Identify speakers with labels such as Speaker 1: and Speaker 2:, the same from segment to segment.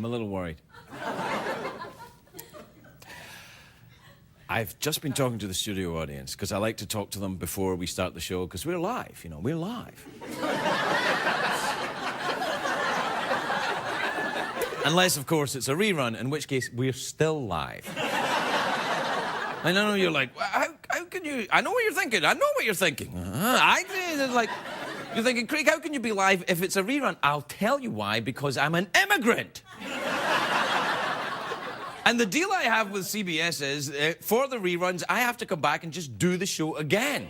Speaker 1: I'm a little worried. I've just been talking to the studio audience because I like to talk to them before we start the show because we're live, you know, we're live. Unless, of course, it's a rerun, in which case we're still live. I know you're like, how can you... I know what you're thinking. I know what you're thinking. You're thinking, Craig, how can you be live if it's a rerun? I'll tell you why, because I'm an immigrant. And the deal I have with CBS is, for the reruns, I have to come back and just do the show again.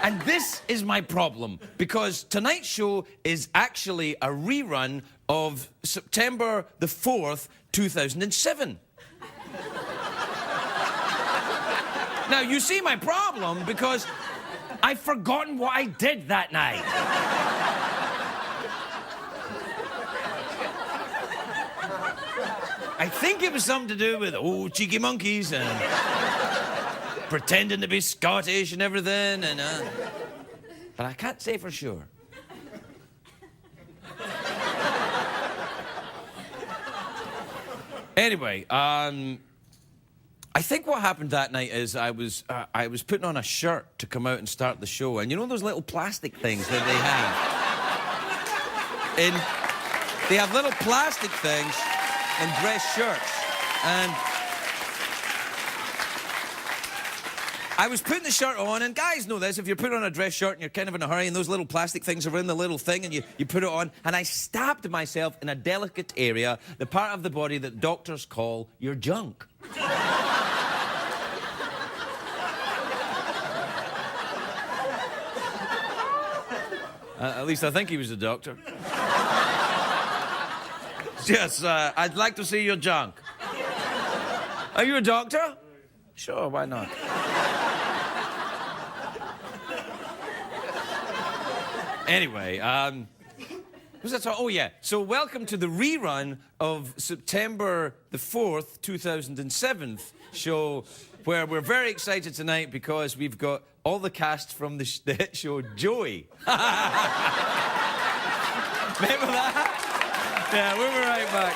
Speaker 1: And this is my problem, because tonight's show is actually a rerun of September the 4th, 2007. Now, you see my problem, because I've forgotten what I did that night. I think it was something to do with, cheeky monkeys and pretending to be Scottish and everything, and, but I can't say for sure. Anyway, I think what happened that night is I was putting on a shirt to come out and start the show, and you know those little plastic things that they have? They have little plastic things in dress shirts, and I was putting the shirt on, and guys know this, if you put on a dress shirt and you're kind of in a hurry and those little plastic things are in the little thing and you put it on, and I stabbed myself in a delicate area, the part of the body that doctors call your junk. At least I think he was a doctor. Yes, I'd like to see your junk. Are you a doctor? Sure, why not? Anyway, who's that? Oh, yeah. So welcome to the rerun of September the 4th, 2007 show, where we're very excited tonight because we've got all the cast from the hit show Joey. Remember that? Yeah, we'll be right back.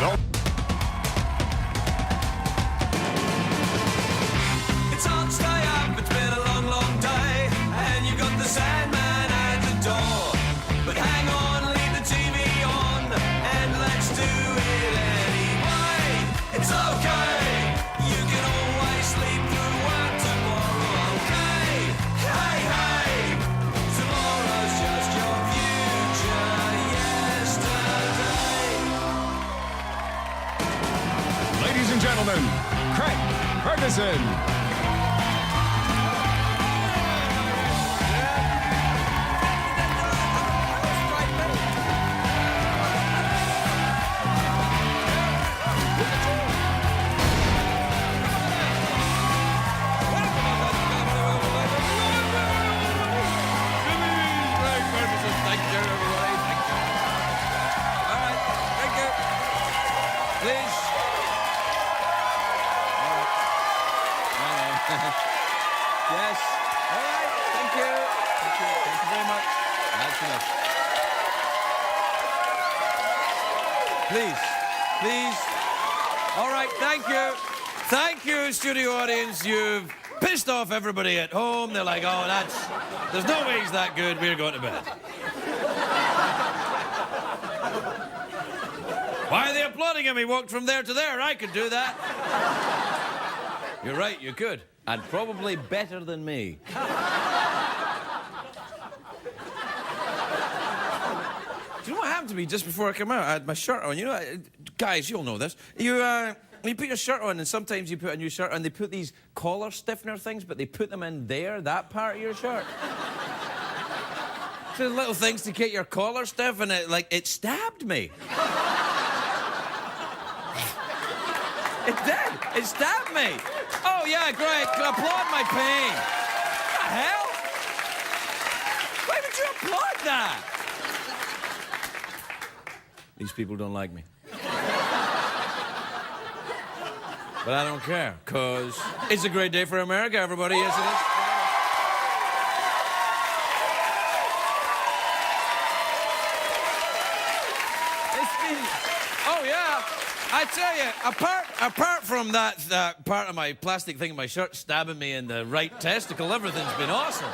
Speaker 2: No.
Speaker 3: It's hard to stay up, it's been a long, long day, and you've got the Sandman at the door. But hang on, leave the TV on, and let's do it anyway. It's okay, you can always sleep through work tomorrow, okay? Hey, hey, tomorrow's just your future yesterday.
Speaker 2: Ladies and gentlemen, Craig Ferguson.
Speaker 1: Thank you, everybody. Thank you. All right, thank you. Please. All right. Yes. All right, thank you. Thank you. Thank you very much. That's enough. Please. Please. All right, thank you. Thank you, studio audience. You've pissed off everybody at home. They're like, oh, there's no way he's that good. We're going to bed. Why are they applauding him? He walked from there to there. I could do that. You're right, you could. And probably better than me. Do you know what happened to me just before I came out? I had my shirt on. You know, guys, you'll know this. You put your shirt on, and sometimes you put a new shirt on, they put these collar stiffener things, but they put them in there, that part of your shirt. So little things to get your collar stiff, and it stabbed me. It did. It stabbed me. Oh, yeah, great. Applaud my pain. What the hell? Why would you applaud that? These people don't like me. But I don't care, because it's a great day for America, everybody. Yes, it is. you, apart from that part of my plastic thing in my shirt stabbing me in the right testicle, everything's been awesome.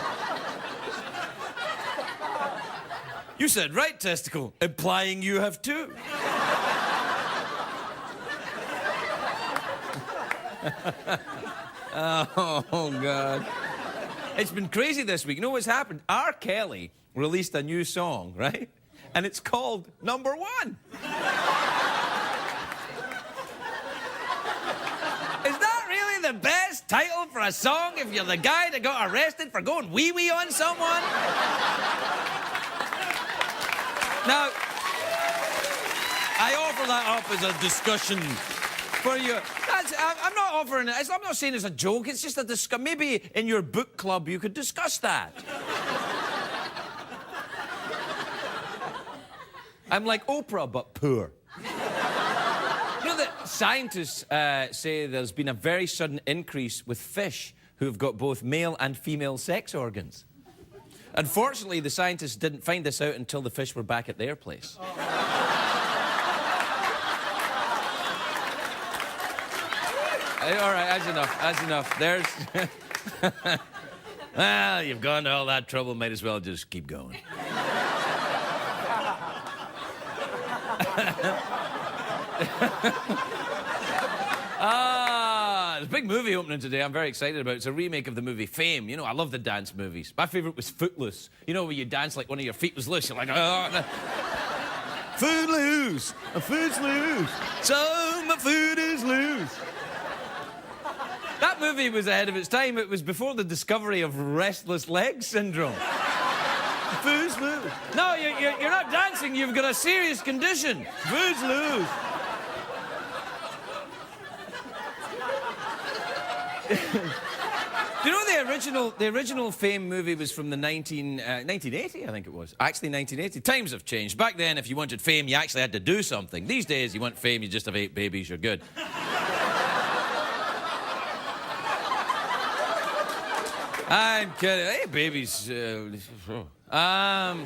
Speaker 1: You said right testicle, implying you have two. Oh, God. It's been crazy this week. You know what's happened? R. Kelly released a new song, right? And it's called Number One. Is that really the best title for a song if you're the guy that got arrested for going wee-wee on someone? Now, I offer that up as a discussion for you. I'm not offering it. I'm not saying it's a joke. It's just a discussion. Maybe in your book club you could discuss that. I'm like Oprah, but poor. You know that scientists say there's been a very sudden increase with fish who have got both male and female sex organs. Unfortunately, the scientists didn't find this out until the fish were back at their place. All right, that's enough. That's enough. There's... Well, you've gone to all that trouble, might as well just keep going. There's a big movie opening today I'm very excited about. It's a remake of the movie Fame. You know, I love the dance movies. My favourite was Footloose. You know, where you dance like one of your feet was loose. You're like, oh, foot loose, my foot's loose, so my foot is loose. That movie was ahead of its time. It was before the discovery of restless leg syndrome. Foot's loose. No, you're not dancing. You've got a serious condition. Foot's loose. Do you know the original Fame movie was from the 1980, I think it was. Actually, 1980. Times have changed. Back then, if you wanted fame, you actually had to do something. These days, you want fame, you just have 8 babies, you're good. I'm kidding. Hey, babies. I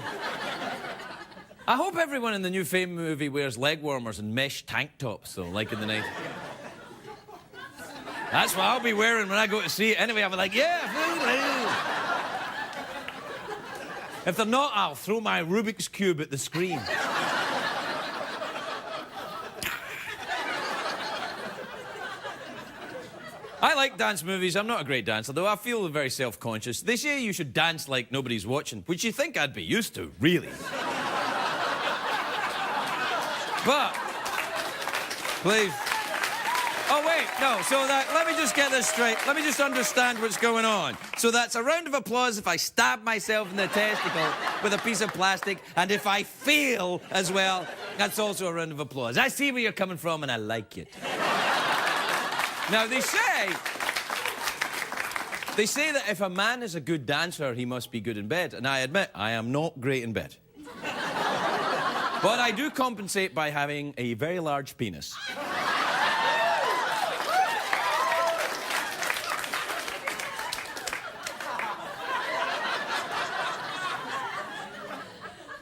Speaker 1: hope everyone in the new Fame movie wears leg warmers and mesh tank tops, though, like in the 90s. That's what I'll be wearing when I go to see it. Anyway, I'll be like, yeah. If they're not, I'll throw my Rubik's Cube at the screen. I like dance movies. I'm not a great dancer, though I feel very self-conscious. They say you should dance like nobody's watching, which you think I'd be used to, really. But, please. Oh, wait, no, so let me just get this straight. Let me just understand what's going on. So that's a round of applause if I stab myself in the testicle with a piece of plastic, and if I fail as well, that's also a round of applause. I see where you're coming from, and I like it. Now, they say that if a man is a good dancer, he must be good in bed. And I admit, I am not great in bed. But I do compensate by having a very large penis.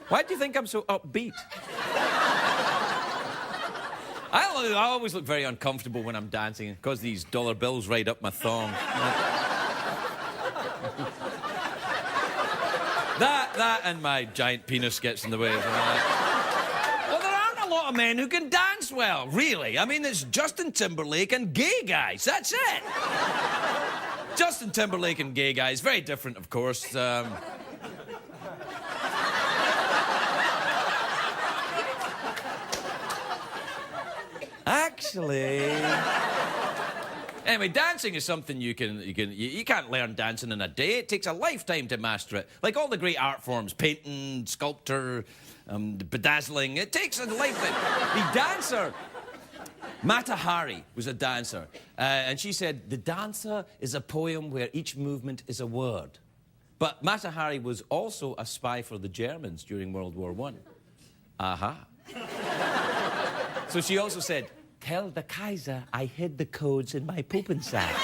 Speaker 1: Why do you think I'm so upbeat? I always look very uncomfortable when I'm dancing because these dollar bills right up my thong. That and my giant penis gets in the way. Well, there aren't a lot of men who can dance well, really. I mean, it's Justin Timberlake and gay guys. That's it. Justin Timberlake and gay guys. Very different, of course. Actually... Anyway, dancing is something you can't learn dancing in a day. It takes a lifetime to master it. Like all the great art forms, painting, sculpture, bedazzling. It takes a lifetime. The dancer, Mata Hari was a dancer. And she said, the dancer is a poem where each movement is a word. But Mata Hari was also a spy for the Germans during World War I. Aha. So she also said, tell the Kaiser I hid the codes in my pooping sack.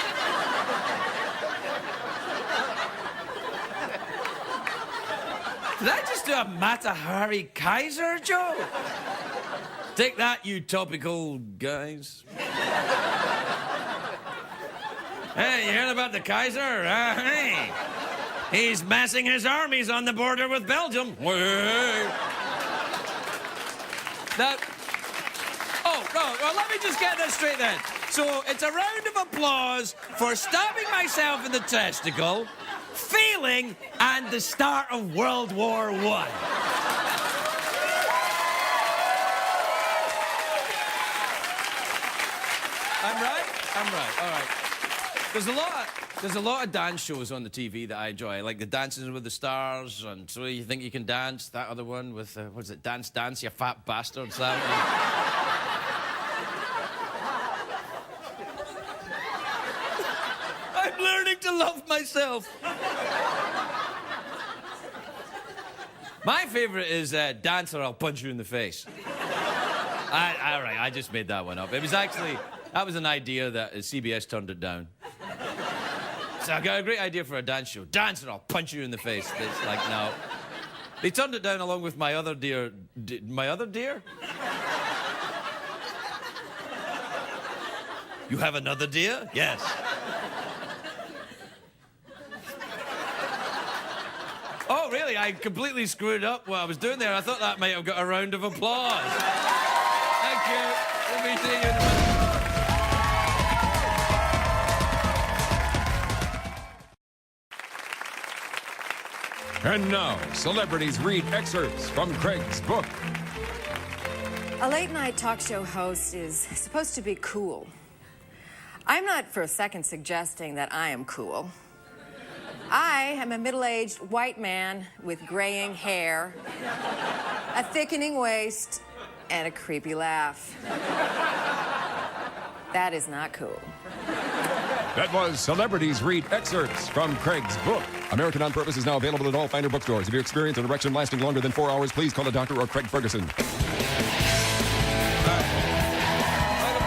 Speaker 1: Did I just do a Mata Hari Kaiser joke? Take that, you topical guys. Hey, you heard about the Kaiser? Hey. He's massing his armies on the border with Belgium. Hey. That... Oh, no, well, let me just get this straight then. So, it's a round of applause for stabbing myself in the testicle, failing, and the start of World War I. I'm right, all right. There's a lot of dance shows on the TV that I enjoy, like the Dancing with the Stars, and So You Think You Can Dance, that other one with, what is it, Dance, Dance, You Fat Bastards, that one. I'm learning to love myself. My favourite is Dance or I'll Punch You in the Face. All right, I just made that one up. It was actually, that was an idea that CBS turned it down. So I got a great idea for a dance show. Dance or I'll punch you in the face. It's like, no. They turned it down along with My Other Dear... My Other Dear? You have another dear? Yes. Oh, really? I completely screwed up what I was doing there. I thought that might have got a round of applause. Thank you. We'll be seeing you in a minute.
Speaker 2: And now, celebrities read excerpts from Craig's book.
Speaker 4: A late-night talk show host is supposed to be cool. I'm not for a second suggesting that I am cool. I am a middle-aged white man with graying hair, a thickening waist, and a creepy laugh. That is not cool.
Speaker 2: That was Celebrities Read Excerpts from Craig's book. American on Purpose is now available at all Finder bookstores. If you experience an erection lasting longer than 4 hours, please call a doctor or Craig Ferguson.
Speaker 1: Welcome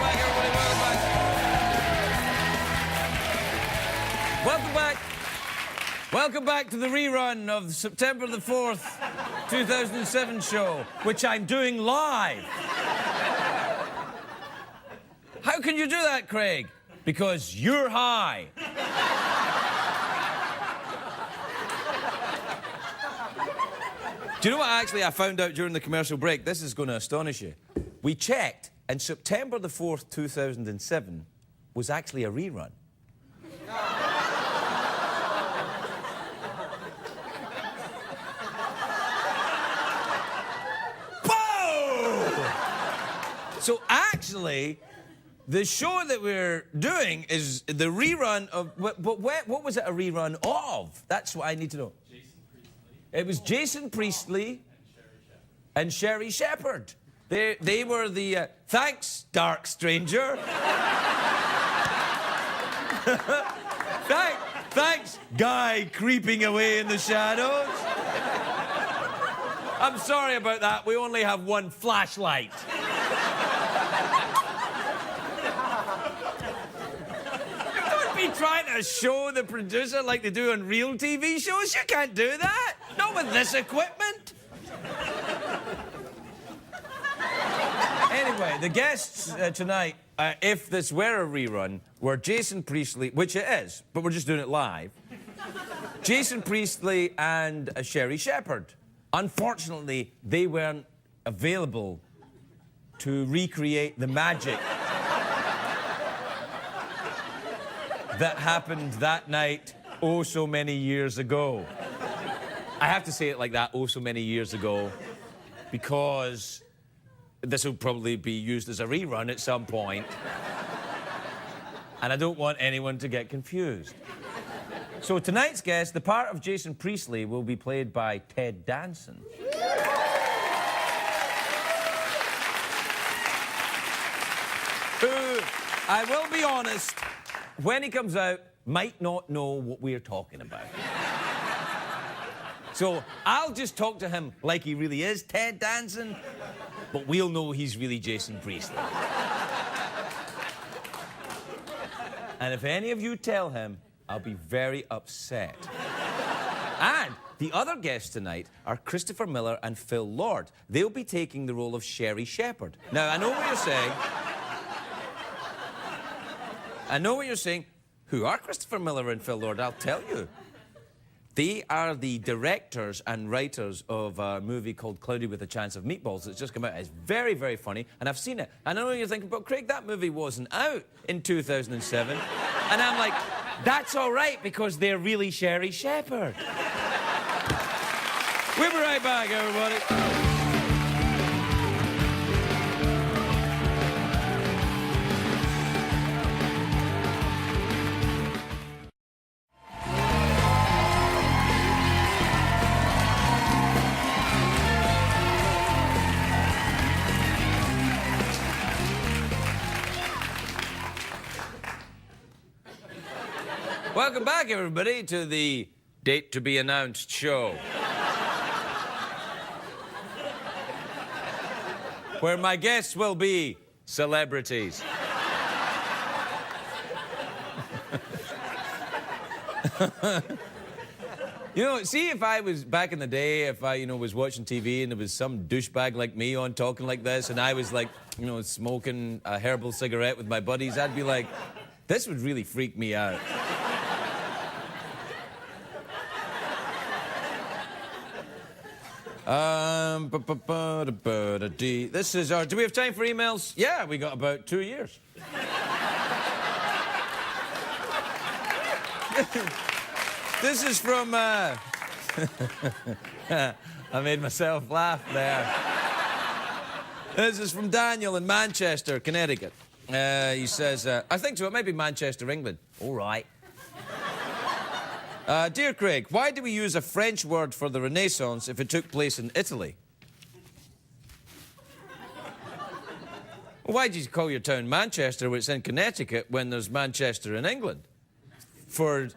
Speaker 1: back, everybody. Welcome back. Welcome back to the rerun of September the 4th, 2007 show, which I'm doing live. How can you do that, Craig? Because you're high. Do you know what I found out during the commercial break? This is going to astonish you. We checked, and September the 4th, 2007 was actually a rerun. Boom! So actually, the show that we're doing is the rerun of... But what was it a rerun of? That's what I need to know. It was Jason Priestley and Sherry Shepherd. They were the... Thanks, Dark Stranger. Thanks, guy creeping away in the shadows. I'm sorry about that. We only have one flashlight. Be trying to show the producer like they do on real TV shows. You can't do that. Not with this equipment. Anyway, the guests tonight, if this were a rerun, were Jason Priestley, which it is, but we're just doing it live. Jason Priestley and Sherry Shepherd. Unfortunately, they weren't available to recreate the magic that happened that night oh so many years ago. I have to say it like that, oh so many years ago, because this will probably be used as a rerun at some point, and I don't want anyone to get confused. So tonight's guest, the part of Jason Priestley, will be played by Ted Danson. Who, I will be honest, when he comes out, might not know what we're talking about. So I'll just talk to him like he really is Ted Danson, but we'll know he's really Jason Priestley. And if any of you tell him, I'll be very upset. And The other guests tonight are Christopher Miller and Phil Lord. They'll be taking the role of Sherry Shepherd. Now, I know what you're saying. I know what you're saying. Who are Christopher Miller and Phil Lord? I'll tell you. They are the directors and writers of a movie called Cloudy with a Chance of Meatballs that's just come out. It's very, very funny, and I've seen it. And I know you're thinking, but Craig, that movie wasn't out in 2007. And I'm like, that's all right, because they're really Sherry Shepherd. We'll be right back, everybody. Welcome back, everybody, to the Date to Be Announced show. Where my guests will be celebrities. You know, see, if I was back in the day, if I, was watching TV and there was some douchebag like me on talking like this, and I was like, smoking a herbal cigarette with my buddies, I'd be like, this would really freak me out. This is our... Do we have time for emails? Yeah, we got about 2 years. This is from... I made myself laugh there. This is from Daniel in Manchester, Connecticut. He says, I think so, it might be Manchester, England. All right. Dear Craig, why do we use a French word for the Renaissance if it took place in Italy? Why do you call your town Manchester when it's in Connecticut when there's Manchester in England? For...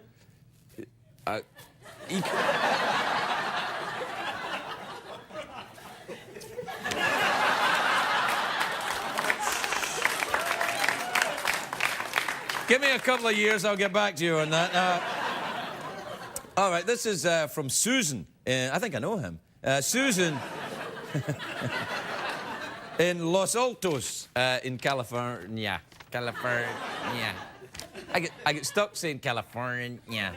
Speaker 1: Give me a couple of years, I'll get back to you on that. All right, this is from Susan. I think I know him. Susan in Los Altos in California. California. I get stuck saying California.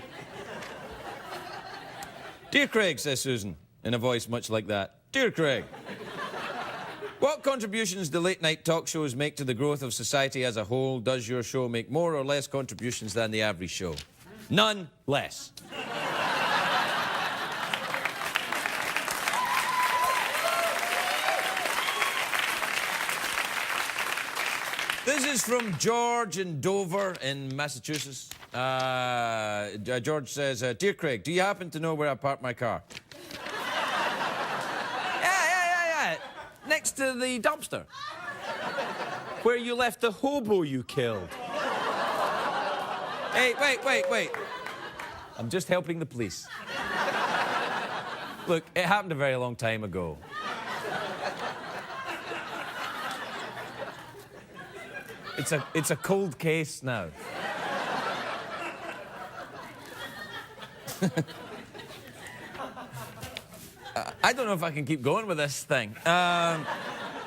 Speaker 1: Dear Craig, says Susan, in a voice much like that. Dear Craig, what contributions do late-night talk shows make to the growth of society as a whole? Does your show make more or less contributions than the average show? None less. This is from George in Dover in Massachusetts. George says, Dear Craig, do you happen to know where I parked my car? Yeah. Next to the dumpster. Where you left the hobo you killed. Hey, wait. I'm just helping the police. Look, it happened a very long time ago. It's a cold case now. I don't know if I can keep going with this thing.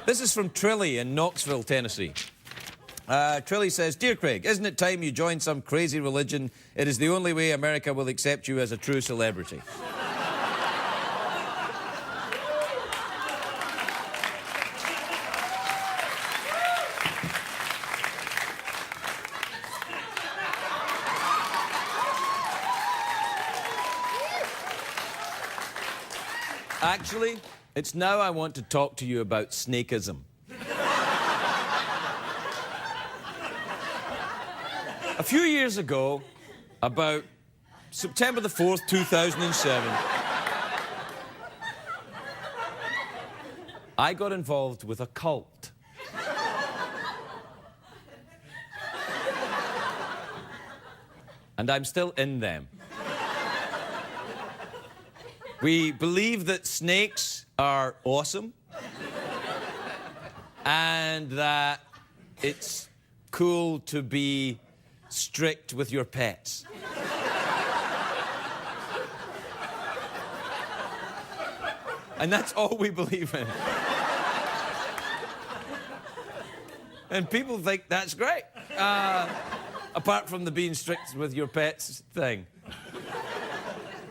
Speaker 1: This is from Trilly in Knoxville, Tennessee. Trilly says, Dear Craig, isn't it time you joined some crazy religion? It is the only way America will accept you as a true celebrity. Actually, it's now I want to talk to you about snakeism. A few years ago, about September the 4th, 2007, I got involved with a cult. And I'm still in them. We believe that snakes are awesome and that it's cool to be strict with your pets. And that's all we believe in. And people think that's great. Apart from the being strict with your pets thing.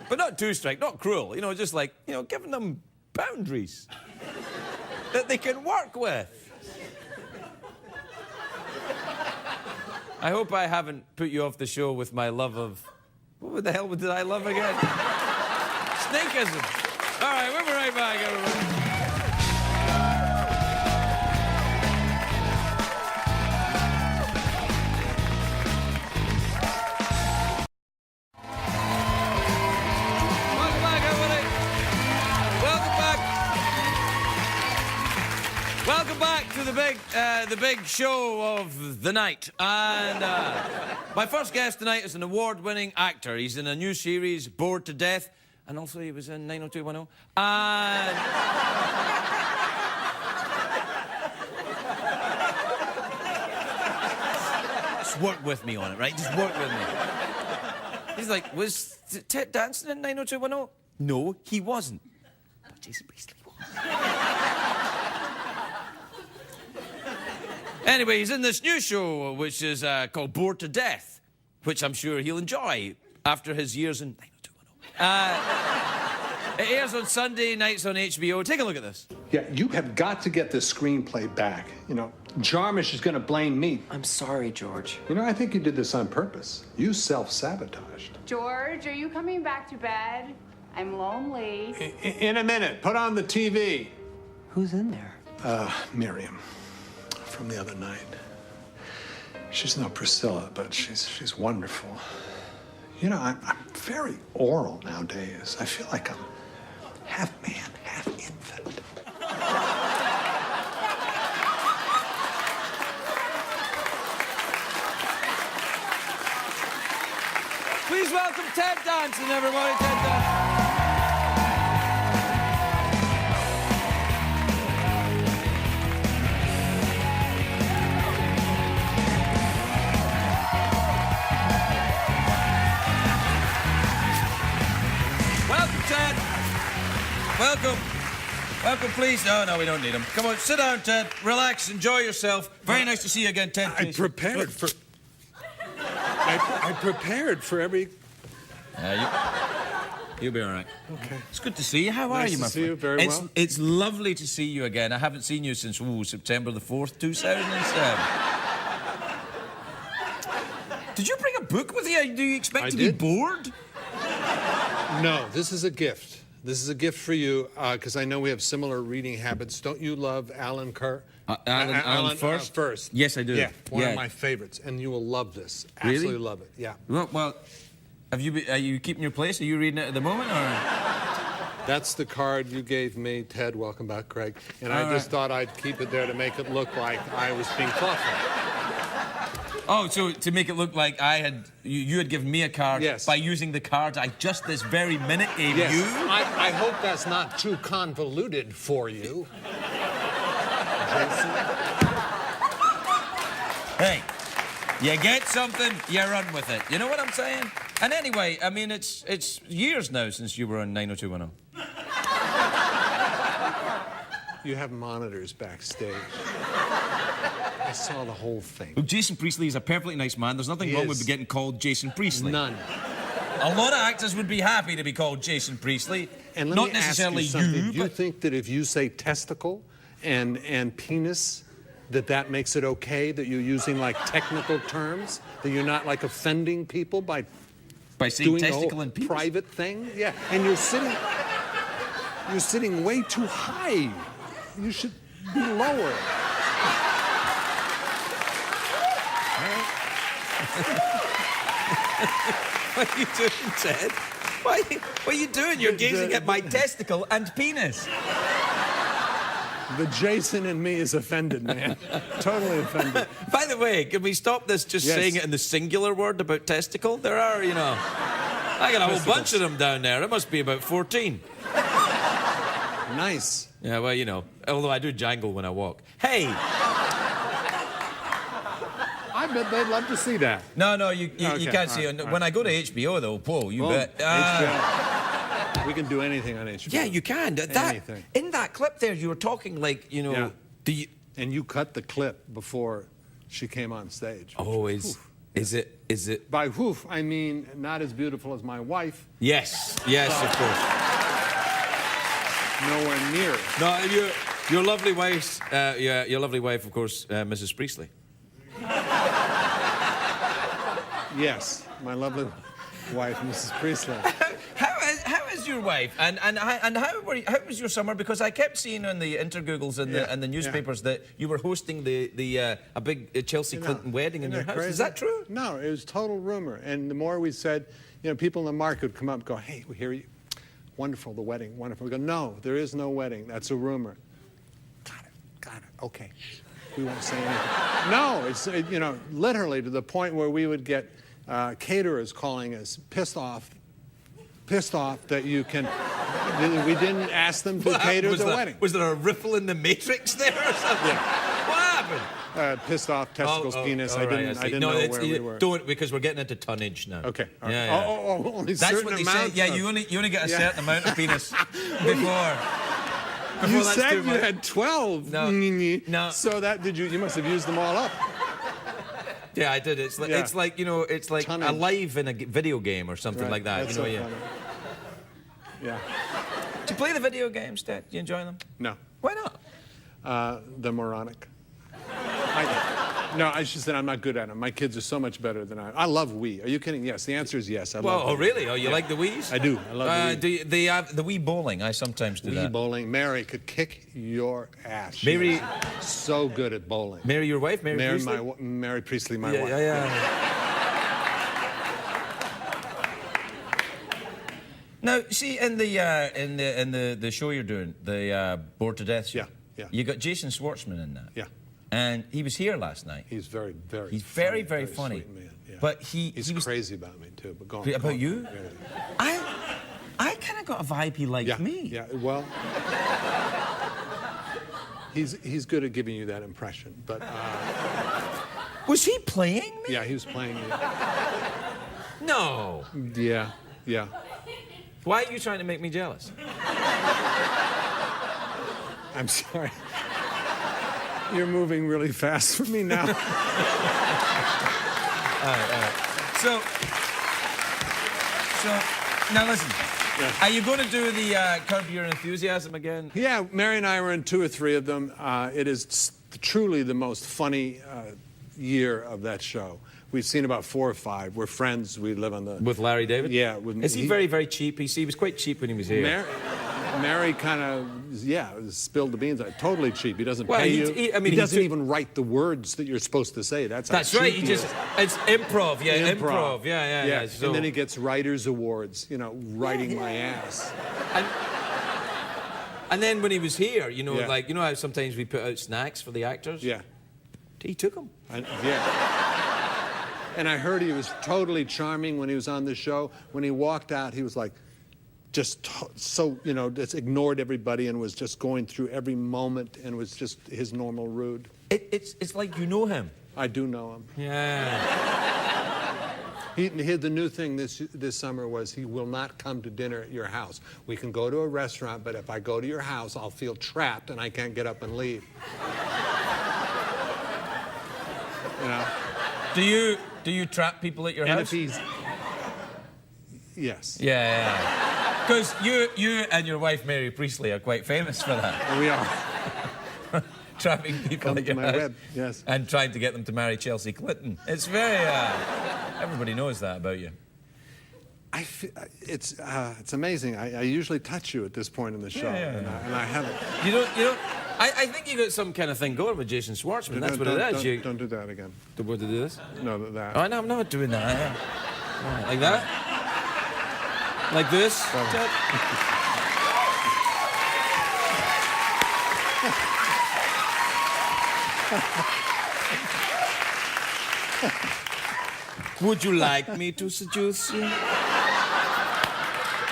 Speaker 1: But not too strict, not cruel. You know, just like, you know, giving them boundaries that they can work with. I hope I haven't put you off the show with my love of... What the hell did I love again? Snakeism. All right, we'll be right back, everybody. Welcome back to the big show of the night. And my first guest tonight is an award-winning actor. He's in a new series, Bored to Death, and also he was in 90210. And just work with me on it, right? Just work with me. He's like, was Ted Danson in 90210? No, he wasn't. But Jason Priestley was. Anyway, he's in this new show, which is called Bored to Death, which I'm sure he'll enjoy after his years in 90210. It airs on Sunday nights on HBO. Take a look at this.
Speaker 5: Yeah, you have got to get this screenplay back. You know, Jarmusch is going to blame me.
Speaker 6: I'm sorry, George.
Speaker 5: You know, I think you did this on purpose. You self-sabotaged.
Speaker 7: George, are you coming back to bed? I'm lonely.
Speaker 5: In a minute. Put on the TV.
Speaker 6: Who's in there?
Speaker 5: Miriam. From the other night. She's no Priscilla, but she's wonderful. You know, I'm very oral nowadays. I feel like I'm half man, half infant.
Speaker 1: Please welcome Ted Danson, everybody. Ted Danson. Welcome. Welcome, please. Oh, no, we don't need him. Come on, sit down, Ted. Relax, enjoy yourself. Very nice to see you again, Ted.
Speaker 5: I prepared for... I prepared for every...
Speaker 1: You'll be all right.
Speaker 5: Okay.
Speaker 1: It's good to see you. How are you, my friend?
Speaker 5: Nice to see you very well.
Speaker 1: It's lovely to see you again. I haven't seen you since, September the 4th, 2007. Did you bring a book with you? Do you expect to be bored?
Speaker 8: No, this is a gift. This is a gift for you, because I know we have similar reading habits. Don't you love Alan Kerr?
Speaker 1: Alan First?
Speaker 8: First.
Speaker 1: Yes, I do.
Speaker 8: Yeah, one of my favorites, and you will love this.
Speaker 1: Really?
Speaker 8: Absolutely love it, yeah.
Speaker 1: Well, are you keeping your place? Are you reading it at the moment, or...?
Speaker 8: That's the card you gave me, Ted. Welcome back, Craig. And I just thought I'd keep it there to make it look like I was being thoughtful.
Speaker 1: Oh, so to make it look like you had given me a card by using the cards I just this very minute gave you?
Speaker 8: I hope that's not too convoluted for you. Jason?
Speaker 1: Hey, you get something, you run with it. You know what I'm saying? And anyway, I mean, it's years now since you were on 90210.
Speaker 8: You have monitors backstage. I saw the whole thing.
Speaker 1: Look, Jason Priestley is a perfectly nice man. There's nothing wrong with getting called Jason Priestley.
Speaker 8: None.
Speaker 1: A lot of actors would be happy to be called Jason Priestley.
Speaker 8: And let
Speaker 1: not
Speaker 8: me
Speaker 1: necessarily
Speaker 8: ask you something. Do you
Speaker 1: but...
Speaker 8: think that if you say testicle and penis, that makes it okay that you're using like technical terms? That you're not like offending people by
Speaker 1: saying
Speaker 8: doing
Speaker 1: testicle
Speaker 8: the
Speaker 1: and penis?
Speaker 8: Private thing? Yeah. And you're sitting way too high. You should be lower.
Speaker 1: What are you doing, Ted? What are you doing? You're gazing at my testicle and penis.
Speaker 8: The Jason in me is offended, man. Totally offended.
Speaker 1: By the way, can we stop this just saying it in the singular word about testicle? There are, you know... I got a whole bunch of them down there. It must be about 14.
Speaker 8: Nice.
Speaker 1: Yeah, well, you know, although I do jangle when I walk. Hey!
Speaker 8: I bet they'd love to see that.
Speaker 1: No, you can't see it. When I go to HBO, though, whoa, you bet.
Speaker 8: We can do anything on HBO.
Speaker 1: Yeah, you can.
Speaker 8: Anything.
Speaker 1: In that clip there, you were talking like, you know,
Speaker 8: Yeah.
Speaker 1: do you...
Speaker 8: And you cut the clip before she came on stage.
Speaker 1: Oh, is it?
Speaker 8: By whoof, I mean not as beautiful as my wife.
Speaker 1: Yes, yes, of course.
Speaker 8: Nowhere near.
Speaker 1: No, your lovely wife, your lovely wife, of course, Mrs. Priestley.
Speaker 8: Yes, my lovely wife, Mrs. Priestley.
Speaker 1: How is your wife? And how was your summer? Because I kept seeing on the intergoogles and the newspapers that you were hosting a big Chelsea Clinton wedding in your
Speaker 8: Isn't that
Speaker 1: house.
Speaker 8: crazy?
Speaker 1: Is that true?
Speaker 8: No, it was total rumor. And the more we said, you know, people in the market would come up and go, hey, we hear you. Wonderful, the wedding, wonderful. We go, no, there is no wedding. That's a rumor. Got it. Okay. We won't say anything. No, it's, you know, literally to the point where we would get caterers calling us pissed off that you can, we didn't ask them to cater the wedding.
Speaker 1: Was there a ripple in the matrix there or something?
Speaker 8: Yeah.
Speaker 1: What happened?
Speaker 8: Pissed off, testicles, penis.
Speaker 1: All right,
Speaker 8: I
Speaker 1: see.
Speaker 8: didn't
Speaker 1: No,
Speaker 8: know where we were.
Speaker 1: Don't, because we're getting into tonnage now.
Speaker 8: Okay. All right.
Speaker 1: Yeah, yeah.
Speaker 8: Only
Speaker 1: That's
Speaker 8: certain
Speaker 1: what they say.
Speaker 8: amounts
Speaker 1: Yeah,
Speaker 8: of-
Speaker 1: you only get a certain amount of penis before
Speaker 8: You
Speaker 1: that's
Speaker 8: said
Speaker 1: too
Speaker 8: you
Speaker 1: much.
Speaker 8: had 12.
Speaker 1: No. No.
Speaker 8: So that you must have used them all up.
Speaker 1: Yeah, I did. It's like
Speaker 8: Yeah.
Speaker 1: it's like, you know, it's like
Speaker 8: Tonnage.
Speaker 1: alive in a video game or something
Speaker 8: Right.
Speaker 1: like that.
Speaker 8: That's
Speaker 1: you know,
Speaker 8: so
Speaker 1: yeah.
Speaker 8: funny. Yeah.
Speaker 1: Do you play the video games, Dad? Do you enjoy them?
Speaker 8: No.
Speaker 1: Why not?
Speaker 8: They're moronic. I should say I'm not good at them. My kids are so much better than I. I love Wii. Are you kidding? Yes. The answer is yes. I
Speaker 1: Well,
Speaker 8: love
Speaker 1: oh
Speaker 8: them.
Speaker 1: really? Oh, you like the Wii's?
Speaker 8: I do. I love the Wii.
Speaker 1: Do you, they have the Wii bowling? I sometimes do
Speaker 8: Wii
Speaker 1: that.
Speaker 8: bowling. Mary could kick your ass. She
Speaker 1: Mary-
Speaker 8: is so good at bowling.
Speaker 1: Mary, your wife, Mary
Speaker 8: Mary,
Speaker 1: Priestley?
Speaker 8: Mary Priestley, my
Speaker 1: Yeah,
Speaker 8: wife.
Speaker 1: yeah. Now, see, in the show you're doing, the Bored to Death show,
Speaker 8: Yeah.
Speaker 1: you got Jason Schwartzman in that.
Speaker 8: Yeah.
Speaker 1: And he was here last night.
Speaker 8: He's very, very.
Speaker 1: He's very funny.
Speaker 8: Sweet man. Yeah.
Speaker 1: But he
Speaker 8: He's
Speaker 1: was
Speaker 8: crazy about me too. But go on.
Speaker 1: About
Speaker 8: go on.
Speaker 1: you?
Speaker 8: Yeah.
Speaker 1: I kind of got a vibe he liked
Speaker 8: Yeah.
Speaker 1: me.
Speaker 8: Yeah. Well. He's good at giving you that impression, but
Speaker 1: Was he playing me?
Speaker 8: yeah, he was playing you.
Speaker 1: No.
Speaker 8: Yeah, yeah.
Speaker 1: Why are you trying to make me jealous?
Speaker 8: I'm sorry. You're moving really fast for me now.
Speaker 1: All right. So now listen.
Speaker 8: Yeah.
Speaker 1: Are you going to do the Curb Your Enthusiasm again?
Speaker 8: Yeah, Mary and I were in 2 or 3 of them. It is truly the most funny year of that show. We've seen about 4 or 5. We're friends. We live on the...
Speaker 1: With Larry David?
Speaker 8: Yeah.
Speaker 1: Is he very, very cheap? He was quite cheap when he was here.
Speaker 8: Mary kind of, spilled the beans. Totally cheap. He doesn't
Speaker 1: Well,
Speaker 8: pay
Speaker 1: he-
Speaker 8: you.
Speaker 1: he- I mean,
Speaker 8: he
Speaker 1: he
Speaker 8: doesn't
Speaker 1: took-
Speaker 8: even write the words that you're supposed to say. That's how
Speaker 1: That's right.
Speaker 8: cheap
Speaker 1: He just, it's improv. Yeah, improv. Yeah. So,
Speaker 8: And then he gets writers' awards, writing my ass.
Speaker 1: and then when he was here,
Speaker 8: Yeah.
Speaker 1: like, you know how sometimes we put out snacks for the actors?
Speaker 8: Yeah.
Speaker 1: He took them.
Speaker 8: And I heard he was totally charming when he was on the show. When he walked out, he was like, just just ignored everybody and was just going through every moment and was just his normal rude.
Speaker 1: It's like you know him.
Speaker 8: I do know him.
Speaker 1: Yeah.
Speaker 8: The new thing this summer was he will not come to dinner at your house. We can go to a restaurant, but if I go to your house, I'll feel trapped and I can't get up and leave.
Speaker 1: Do you trap people at your house?
Speaker 8: And if he's... Yes.
Speaker 1: Yeah. Because you and your wife, Mary Priestley, are quite famous for that.
Speaker 8: We are.
Speaker 1: Trapping people
Speaker 8: Come
Speaker 1: at
Speaker 8: to
Speaker 1: your
Speaker 8: my
Speaker 1: house.
Speaker 8: web, yes.
Speaker 1: And trying to get them to marry Chelsea Clinton. It's very... everybody knows that about you.
Speaker 8: It's amazing. I usually touch you at this point in the show, and I haven't.
Speaker 1: You don't... I think you got some kind of thing going with Jason Schwartzman. That's what it is.
Speaker 8: Don't do that again.
Speaker 1: What to do this?
Speaker 8: No, that.
Speaker 1: Oh, no, I'm not doing that. Like that? Like this? Would you like me to seduce you?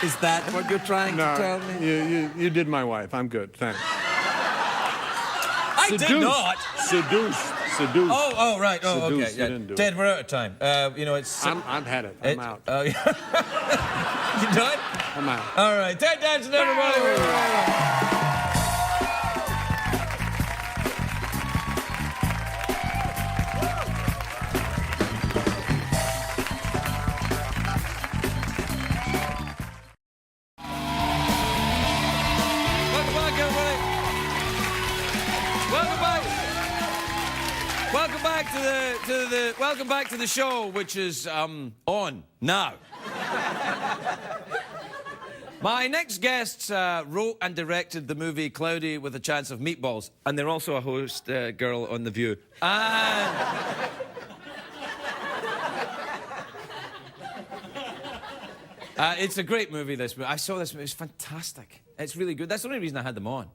Speaker 1: Is that what you're trying to tell me?
Speaker 8: You did my wife. I'm good. Thanks.
Speaker 1: I did not.
Speaker 8: Seduce.
Speaker 1: Oh, right. Oh,
Speaker 8: Seduce,
Speaker 1: okay.
Speaker 8: you
Speaker 1: Yeah.
Speaker 8: didn't do
Speaker 1: Ted,
Speaker 8: it.
Speaker 1: we're out of time. You know, it's...
Speaker 8: I've had it. I'm out.
Speaker 1: Oh, yeah. You done?
Speaker 8: I'm out.
Speaker 1: All right. Ted Danson, everybody. Welcome back, everybody. Welcome back. Welcome back to the show, which is on now. My next guests wrote and directed the movie Cloudy with a Chance of Meatballs, and they're also a host girl on The View. And it's a great movie, this movie. I saw this movie. It's fantastic. It's really good. That's the only reason I had them on.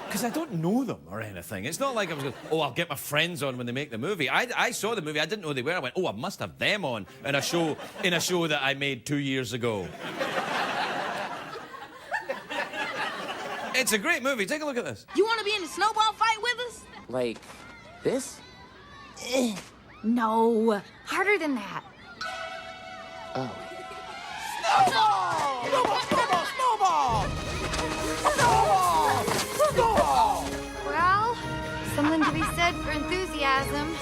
Speaker 1: Because I don't know them or anything. It's not like I was going, oh, I'll get my friends on when they make the movie. I saw the movie. I didn't know they were. I went, oh, I must have them on in a show that I made 2 years ago. It's a great movie. Take a look at this.
Speaker 9: You want to be in a snowball fight with us?
Speaker 6: Like this?
Speaker 9: No, harder than that.
Speaker 6: Oh.
Speaker 10: Well, something to be said for enthusiasm.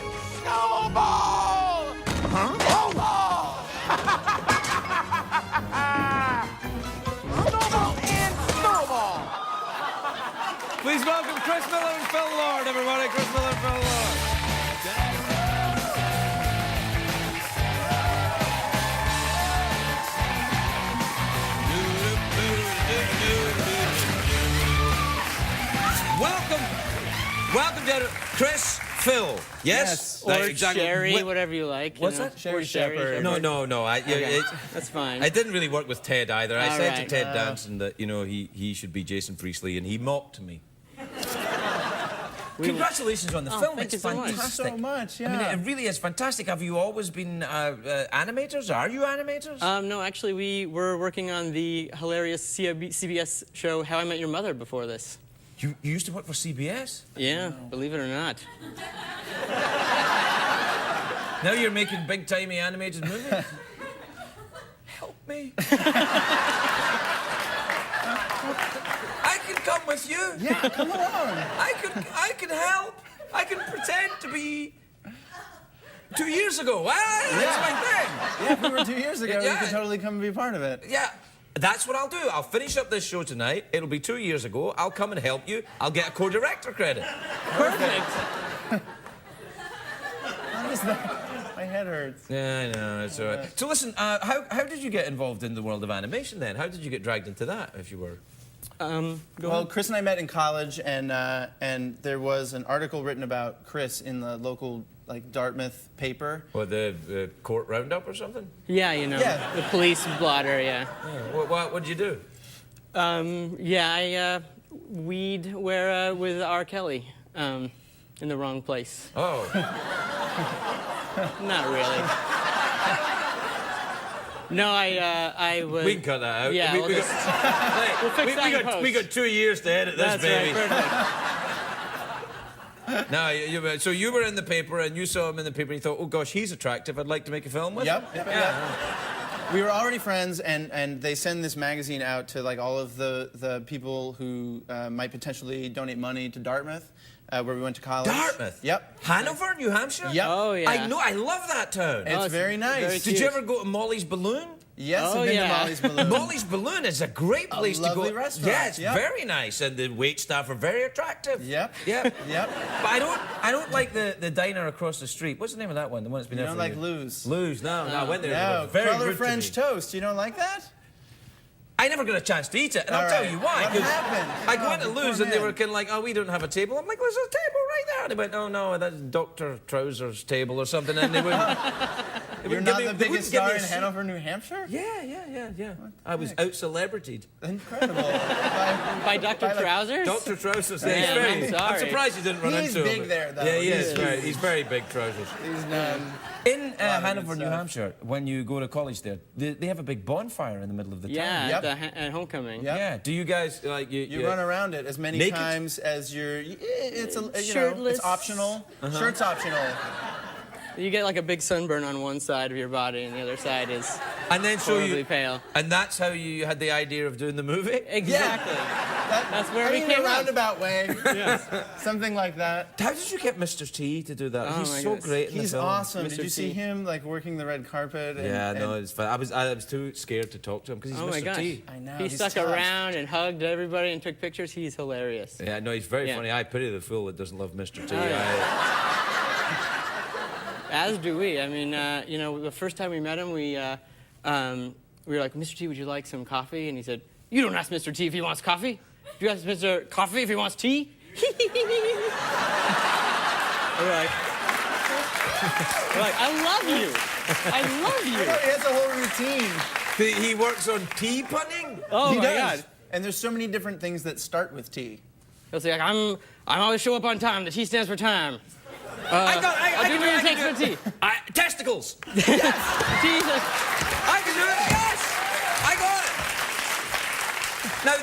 Speaker 1: Please welcome Chris Miller and Phil Lord, everybody. Chris Miller and Phil Lord. Welcome, to Chris, Phil. Yes?
Speaker 11: Or
Speaker 1: That's exactly
Speaker 11: Sherry, whatever you like.
Speaker 1: What's
Speaker 11: you know.
Speaker 1: that?
Speaker 11: Sherry Shepherd.
Speaker 1: No.
Speaker 11: That's fine.
Speaker 1: It didn't really work with Ted either. I
Speaker 11: All
Speaker 1: said to
Speaker 11: right.
Speaker 1: Ted Danson that, he should be Jason Priestley, and he mocked me. Congratulations on the film.
Speaker 11: Thank
Speaker 1: It's
Speaker 11: you so much.
Speaker 1: fantastic.
Speaker 12: So much,
Speaker 1: I mean,
Speaker 12: yeah.
Speaker 1: it really is fantastic. Have you always been animators? Are you animators?
Speaker 11: No, actually, we were working on the hilarious CBS show How I Met Your Mother before this.
Speaker 1: You used to work for CBS?
Speaker 11: Yeah, believe it or not.
Speaker 1: Now you're making big-timey animated movies? Help me. I can come with you.
Speaker 12: Yeah, come along.
Speaker 1: I can help. I can pretend to be 2 years ago. That's my thing.
Speaker 12: Yeah, if we were 2 years ago,
Speaker 1: Yeah.
Speaker 12: you could totally come and be part of it.
Speaker 1: Yeah, that's what I'll do. I'll finish up this show tonight. It'll be 2 years ago. I'll come and help you. I'll get a co-director credit.
Speaker 11: Perfect.
Speaker 12: What is that? My head hurts.
Speaker 1: Yeah, I know. It's all right. So listen, how did you get involved in the world of animation then? How did you get dragged into that, if you were?
Speaker 12: Well, Chris and I met in college, and there was an article written about Chris in the local, Dartmouth paper.
Speaker 1: Or the court roundup or something?
Speaker 11: Yeah,
Speaker 12: Yeah.
Speaker 11: the police blotter, yeah.
Speaker 1: What did you do?
Speaker 11: I weed with R. Kelly in the wrong place.
Speaker 1: Oh.
Speaker 11: Not really. No, I was...
Speaker 1: We can cut that out.
Speaker 11: Yeah, we'll fix that in post.
Speaker 1: We got 2 years to edit this,
Speaker 11: That's
Speaker 1: baby.
Speaker 11: right, perfect.
Speaker 1: No, so you were in the paper and you saw him in the paper and you thought, oh gosh, he's attractive. I'd like to make a film with him.
Speaker 12: Yep. We were already friends, and they send this magazine out to all of the people who might potentially donate money to Dartmouth, where we went to college.
Speaker 1: Dartmouth?
Speaker 12: Yep.
Speaker 1: Hanover, New Hampshire?
Speaker 12: Yep.
Speaker 11: Oh, yeah.
Speaker 1: I know, I love that town.
Speaker 12: It's very nice.
Speaker 11: very
Speaker 1: Did you ever go to Molly's Balloon?
Speaker 12: Yes,
Speaker 11: Oh,
Speaker 12: I've been
Speaker 11: yeah.
Speaker 12: to Molly's Balloon.
Speaker 1: Molly's Balloon is a great place to go.
Speaker 12: lovely restaurant,
Speaker 1: Yeah, it's
Speaker 12: yep.
Speaker 1: very nice, and the wait staff are very attractive.
Speaker 12: Yep.
Speaker 1: Yep.
Speaker 12: Yep.
Speaker 1: But I don't like the diner across the street. What's the name of that one? The one that's been
Speaker 12: You
Speaker 1: there
Speaker 12: don't
Speaker 1: for
Speaker 12: like
Speaker 1: years?
Speaker 12: Lou's?
Speaker 1: Lou's. No, I went there. They
Speaker 12: No,
Speaker 1: were very
Speaker 12: color
Speaker 1: rude to
Speaker 12: French
Speaker 1: me.
Speaker 12: toast. You don't like that?
Speaker 1: I never got a chance to eat it, and I'll
Speaker 12: All
Speaker 1: tell
Speaker 12: right.
Speaker 1: you why.
Speaker 12: What
Speaker 1: 'cause
Speaker 12: happened?
Speaker 1: I go into
Speaker 12: Oh,
Speaker 1: Lou's
Speaker 12: poor
Speaker 1: and they
Speaker 12: man.
Speaker 1: were kind of like, oh, we don't have a table. I'm like, there's a table right there. And they went, oh, no, that's Dr. Trousers' table or something. And they
Speaker 12: You're not the biggest star in Hanover, New Hampshire?
Speaker 1: Yeah. I was out-celebrityed.
Speaker 12: Incredible.
Speaker 11: By Dr. Trousers?
Speaker 1: Dr. Trousers.
Speaker 11: Man, I'm sorry.
Speaker 1: I'm surprised you didn't run into him.
Speaker 12: He's big there, though.
Speaker 1: Yeah, he is. He's very big Trousers.
Speaker 12: He's not.
Speaker 1: In Hanover, New Hampshire, when you go to college there, they have a big bonfire in the middle of the town.
Speaker 11: Yeah, at homecoming.
Speaker 12: Yep.
Speaker 1: Yeah. Do you guys like
Speaker 12: you run around it as many
Speaker 1: naked?
Speaker 12: times as you're. It's
Speaker 11: Shirtless.
Speaker 12: it's optional. Shirt's optional.
Speaker 11: You get like a big sunburn on one side of your body, and the other side is
Speaker 1: and then
Speaker 11: horribly pale.
Speaker 1: And that's how you had the idea of doing the movie?
Speaker 11: Exactly. That's where we came
Speaker 12: in a roundabout way.
Speaker 11: Yes.
Speaker 12: Something like that.
Speaker 1: How did you get Mr. T to do that?
Speaker 11: Oh,
Speaker 1: He's
Speaker 11: my
Speaker 1: so
Speaker 11: goodness.
Speaker 1: great in the
Speaker 12: He's
Speaker 1: film.
Speaker 12: awesome.
Speaker 11: Mr.
Speaker 12: Did you see
Speaker 11: T.
Speaker 12: him like working the red carpet?
Speaker 1: No, it's fun. I was too scared to talk to him because he's
Speaker 11: Oh my
Speaker 1: Mr.
Speaker 11: gosh.
Speaker 1: T.
Speaker 12: I know.
Speaker 11: He
Speaker 12: he's
Speaker 11: stuck
Speaker 12: tough.
Speaker 11: around and hugged everybody and took pictures. He's hilarious.
Speaker 1: Yeah, no, he's very
Speaker 11: Yeah.
Speaker 1: funny. I pity the fool that doesn't love Mr. T.
Speaker 11: Oh, yeah. As do we. I mean, the first time we met him, we were like, Mr. T, would you like some coffee? And he said, you don't ask Mr. T if he wants coffee. You ask Mr. Coffee if he wants tea? we're like, I love you. I love
Speaker 12: He
Speaker 11: you.
Speaker 12: has a whole routine.
Speaker 1: He works on tea punning?
Speaker 11: Oh,
Speaker 12: He
Speaker 11: my
Speaker 12: does.
Speaker 11: God.
Speaker 12: And there's so many different things that start with T.
Speaker 11: He'll say, I always show up on time. The T stands for time.
Speaker 1: I
Speaker 11: I'll do what it takes for tea.
Speaker 1: Testicles.
Speaker 11: Jesus.
Speaker 1: I can do it. Yes, I got it. Now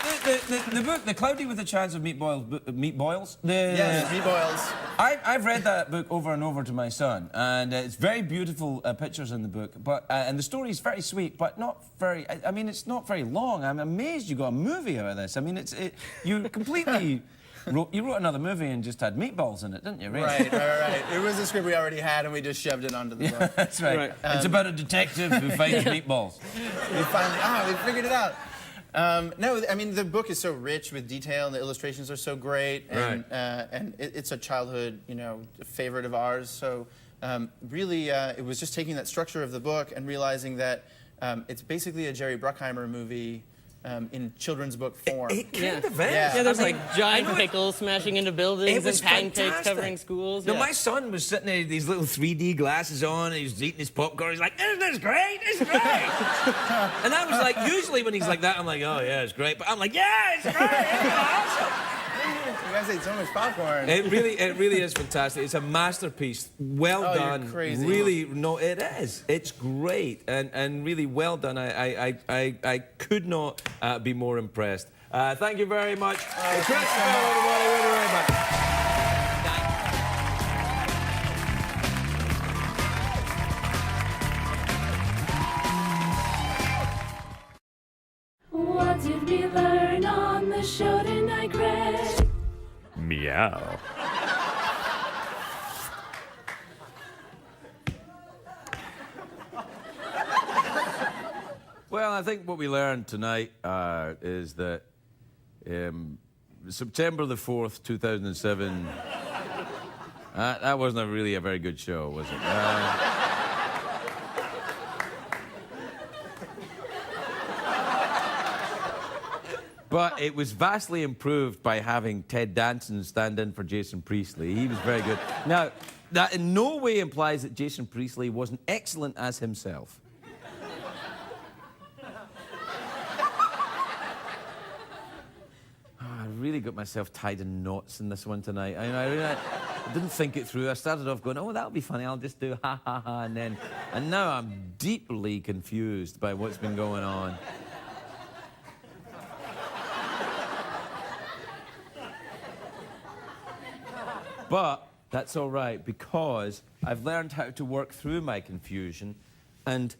Speaker 1: the book, The Cloudy with a Chance of Meatballs.
Speaker 12: Yes, meatballs.
Speaker 1: I've read that book over and over to my son, and it's very beautiful pictures in the book. But and the story is very sweet, but not very. I mean, it's not very long. I'm amazed you got a movie out of this. I mean, you completely. You wrote another movie and just had meatballs in it, didn't you? Really?
Speaker 12: Right. It was a script we already had, and we just shoved it onto the book.
Speaker 1: That's right. It's about a detective who finds meatballs.
Speaker 12: We finally, we figured it out. No, I mean, the book is so rich with detail, and the illustrations are so great, and, it's a childhood, favorite of ours. So really, it was just taking that structure of the book and realizing that it's basically a Jerry Bruckheimer movie in children's book form.
Speaker 1: It kind of is.
Speaker 11: Yeah, there's like giant pickles smashing into buildings and pancakes
Speaker 1: fantastic.
Speaker 11: covering schools.
Speaker 1: No, my son was sitting there with these little 3D glasses on, and he was eating his popcorn. He's like, isn't this great? It's great. And I was like, usually when he's like that, I'm like, oh, yeah, it's great. But I'm like, yeah, it's great. It's awesome.
Speaker 12: You guys ate so much popcorn.
Speaker 1: It really is fantastic. It's a masterpiece. Well done.
Speaker 12: You're crazy.
Speaker 1: Really, no, it is. It's great and really well done. I could not be more impressed. Thank you very much. Christopher, everybody. We'll be right back.
Speaker 13: What did we learn on the show tonight, Greg?
Speaker 14: Meow.
Speaker 1: Well, I think what we learned tonight is that September the 4th, 2007, that wasn't really a very good show, was it? But it was vastly improved by having Ted Danson stand in for Jason Priestley. He was very good. Now, that in no way implies that Jason Priestley wasn't excellent as himself. I really got myself tied in knots in this one tonight. I didn't think it through. I started off going, oh, that'll be funny. I'll just do ha, ha, ha. And now I'm deeply confused by what's been going on. But that's all right, because I've learned how to work through my confusion and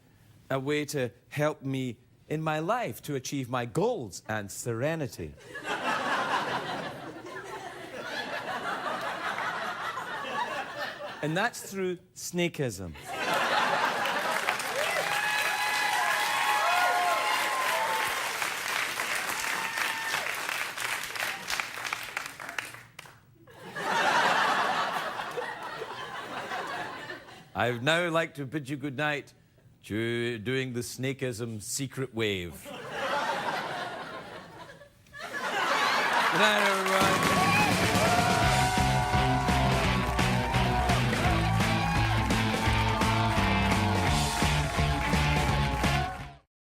Speaker 1: a way to help me in my life to achieve my goals and serenity. And that's through snakeism. I would now like to bid you good night to doing the snakeism secret wave. Good night, everyone.